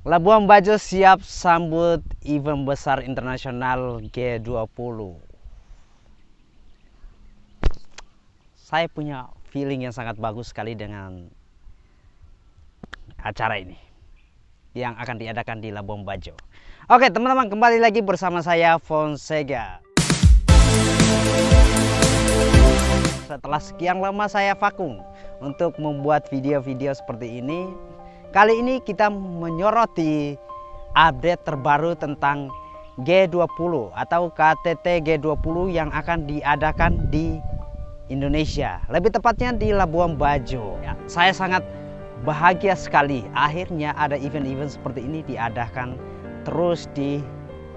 Labuan Bajo siap sambut event besar internasional G20. Saya punya feeling yang sangat bagus sekali dengan acara ini yang akan diadakan di Labuan Bajo. Oke teman-teman, kembali lagi bersama saya Fonseca. Setelah sekian lama saya vakum untuk membuat video-video seperti ini, kali ini kita menyoroti update terbaru tentang G20 atau KTT G20 yang akan diadakan di Indonesia, lebih tepatnya di Labuan Bajo. Ya, saya sangat bahagia sekali akhirnya ada event-event seperti ini diadakan terus di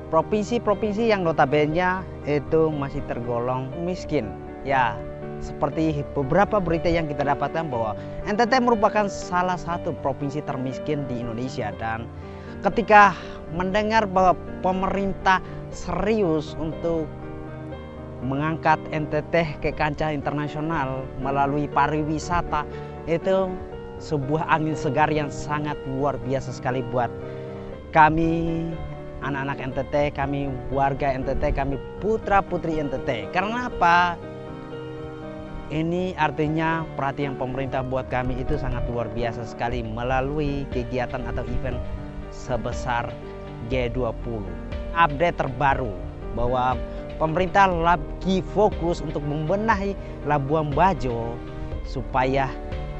provinsi-provinsi yang notabene itu masih tergolong miskin. Ya, seperti beberapa berita yang kita dapatkan bahwa NTT merupakan salah satu provinsi termiskin di Indonesia, dan ketika mendengar bahwa pemerintah serius untuk mengangkat NTT ke kancah internasional melalui pariwisata, itu sebuah angin segar yang sangat luar biasa sekali buat kami anak-anak NTT, kami warga NTT, kami putra-putri NTT. Karena apa? Ini artinya perhatian pemerintah buat kami itu sangat luar biasa sekali melalui kegiatan atau event sebesar G20. Update terbaru bahwa pemerintah lagi fokus untuk membenahi Labuan Bajo supaya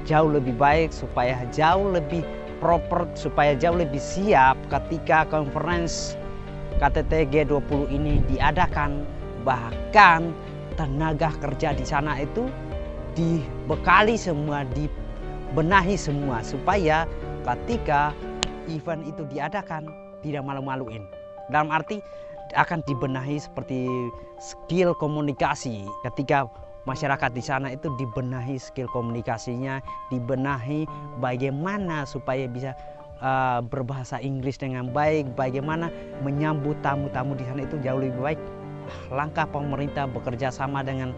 jauh lebih baik, supaya jauh lebih proper, supaya jauh lebih siap ketika conference KTT G20 ini diadakan. Bahkan tenaga kerja di sana itu dibekali semua, dibenahi semua supaya ketika event itu diadakan tidak malu-maluin. Dalam arti akan dibenahi seperti skill komunikasi, ketika masyarakat di sana itu dibenahi skill komunikasinya, dibenahi bagaimana supaya bisa berbahasa Inggris dengan baik, bagaimana menyambut tamu-tamu di sana itu jauh lebih baik. Langkah pemerintah bekerja sama dengan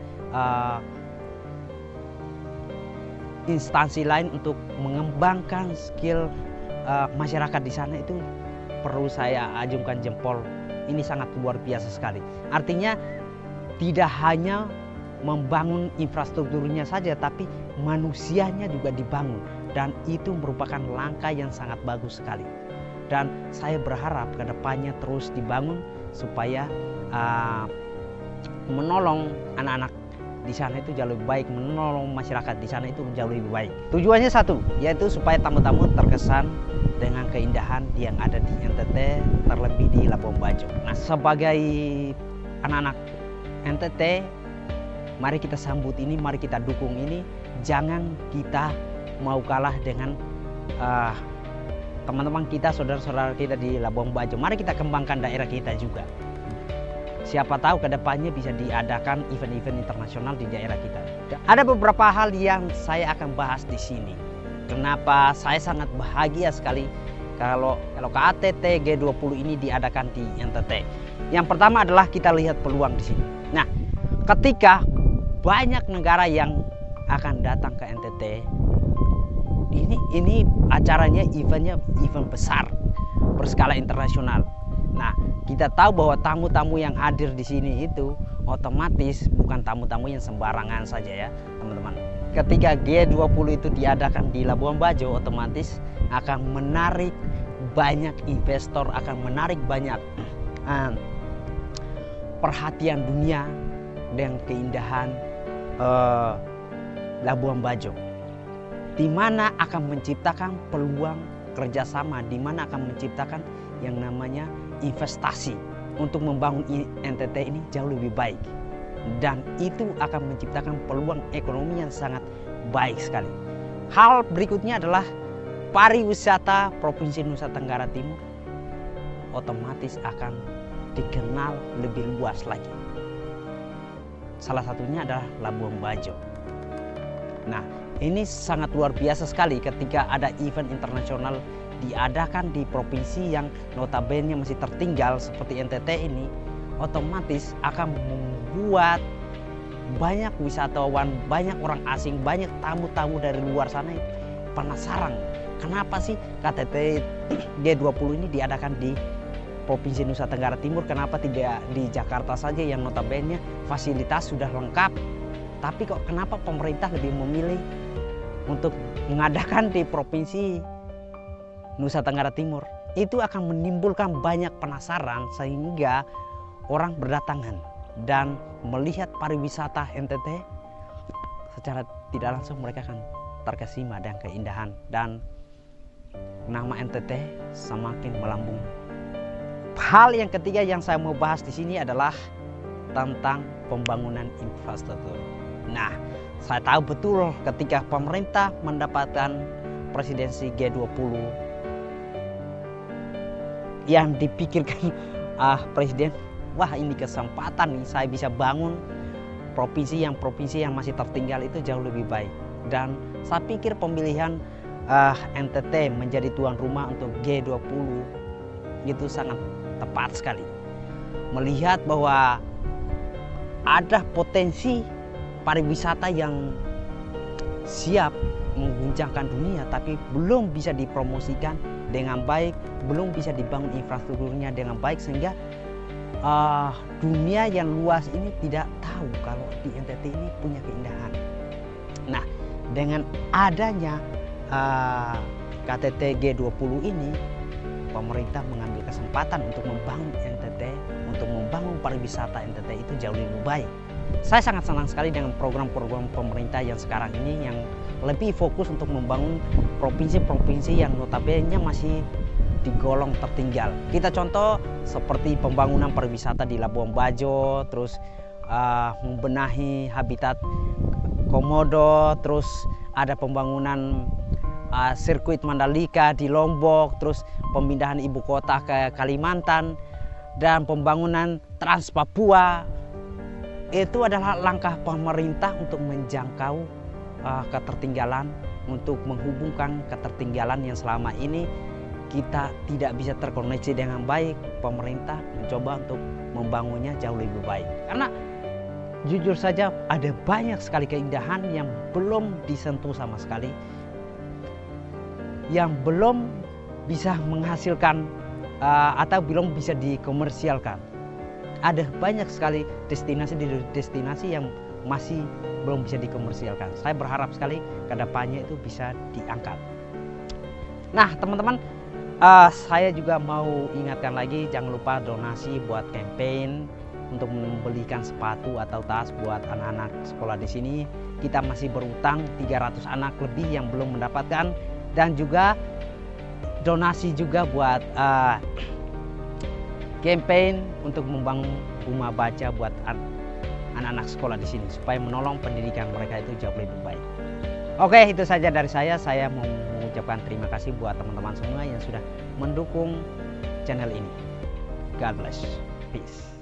instansi lain untuk mengembangkan skill masyarakat di sana itu perlu saya ajungkan jempol. Ini sangat luar biasa sekali. Artinya tidak hanya membangun infrastrukturnya saja, tapi manusianya juga dibangun, dan itu merupakan langkah yang sangat bagus sekali. Dan saya berharap kedepannya terus dibangun supaya menolong anak-anak di sana itu jauh lebih baik, menolong masyarakat di sana itu jauh lebih baik. Tujuannya satu, yaitu supaya tamu-tamu terkesan dengan keindahan yang ada di NTT, terlebih di Labuan Bajo. Nah, sebagai anak-anak NTT, mari kita sambut ini, mari kita dukung ini. Jangan kita mau kalah dengan teman-teman kita, saudara-saudara kita di Labuan Bajo. Mari kita kembangkan daerah kita juga. Siapa tahu kedepannya bisa diadakan event-event internasional di daerah kita. Ada beberapa hal yang saya akan bahas di sini. Kenapa saya sangat bahagia sekali kalau KTT G20 ini diadakan di NTT. Yang pertama adalah kita lihat peluang di sini. Nah, ketika banyak negara yang akan datang ke NTT, ini acaranya event besar berskala internasional. Nah, kita tahu bahwa tamu-tamu yang hadir di sini itu otomatis bukan tamu-tamu yang sembarangan saja ya teman-teman. Ketika G20 itu diadakan di Labuan Bajo, otomatis akan menarik banyak investor, akan menarik banyak perhatian dunia dengan keindahan Labuan Bajo, di mana akan menciptakan peluang kerjasama, di mana akan menciptakan yang namanya investasi untuk membangun NTT ini jauh lebih baik, dan itu akan menciptakan peluang ekonomi yang sangat baik sekali. Hal berikutnya adalah pariwisata Provinsi Nusa Tenggara Timur otomatis akan dikenal lebih luas lagi. Salah satunya adalah Labuan Bajo. Nah, ini sangat luar biasa sekali ketika ada event internasional diadakan di provinsi yang notabene masih tertinggal seperti NTT ini, otomatis akan membuat banyak wisatawan, banyak orang asing, banyak tamu-tamu dari luar sana penasaran kenapa sih KTT G20 ini diadakan di Provinsi Nusa Tenggara Timur, kenapa tidak di Jakarta saja yang notabene fasilitas sudah lengkap, tapi kok kenapa pemerintah lebih memilih untuk mengadakan di Provinsi Nusa Tenggara Timur? Itu akan menimbulkan banyak penasaran sehingga orang berdatangan dan melihat pariwisata NTT. Secara tidak langsung mereka akan terkesima dengan keindahan dan nama NTT semakin melambung. Hal yang ketiga yang saya mau bahas di sini adalah tentang pembangunan infrastruktur. Nah, saya tahu betul ketika pemerintah mendapatkan presidensi G20 yang dipikirkan presiden, wah ini kesempatan nih saya bisa bangun provinsi yang masih tertinggal itu jauh lebih baik. Dan saya pikir pemilihan NTT menjadi tuan rumah untuk G20 itu sangat tepat sekali. Melihat bahwa ada potensi pariwisata yang siap mengguncangkan dunia tapi belum bisa dipromosikan dengan baik, belum bisa dibangun infrastrukturnya dengan baik, sehingga dunia yang luas ini tidak tahu kalau di NTT ini punya keindahan. Nah, dengan adanya KTT G20 ini, pemerintah mengambil kesempatan untuk membangun NTT, untuk membangun pariwisata NTT itu jauh lebih baik. Saya sangat senang sekali dengan program-program pemerintah yang sekarang ini yang lebih fokus untuk membangun provinsi-provinsi yang notabene masih digolong tertinggal. Kita contoh seperti pembangunan pariwisata di Labuan Bajo, terus membenahi habitat komodo, terus ada pembangunan sirkuit Mandalika di Lombok, terus pemindahan ibu kota ke Kalimantan, dan pembangunan Trans Papua. Itu adalah langkah pemerintah untuk menjangkau ketertinggalan, untuk menghubungkan ketertinggalan yang selama ini kita tidak bisa terkoneksi dengan baik. Pemerintah mencoba untuk membangunnya jauh lebih baik. Karena jujur saja ada banyak sekali keindahan yang belum disentuh sama sekali, yang belum bisa menghasilkan atau belum bisa dikomersialkan. Ada banyak sekali destinasi yang masih belum bisa dikomersialkan. Saya berharap sekali kedepannya itu bisa diangkat. Nah teman-teman, saya juga mau ingatkan lagi, jangan lupa donasi buat campaign untuk membelikan sepatu atau tas buat anak-anak sekolah di sini. Kita masih berutang 300 anak lebih yang belum mendapatkan, dan juga donasi juga buat campaign untuk membangun rumah baca buat anak-anak sekolah di sini supaya menolong pendidikan mereka itu jauh lebih baik. Oke, itu saja dari saya. Saya mau mengucapkan terima kasih buat teman-teman semua yang sudah mendukung channel ini. God bless. Peace.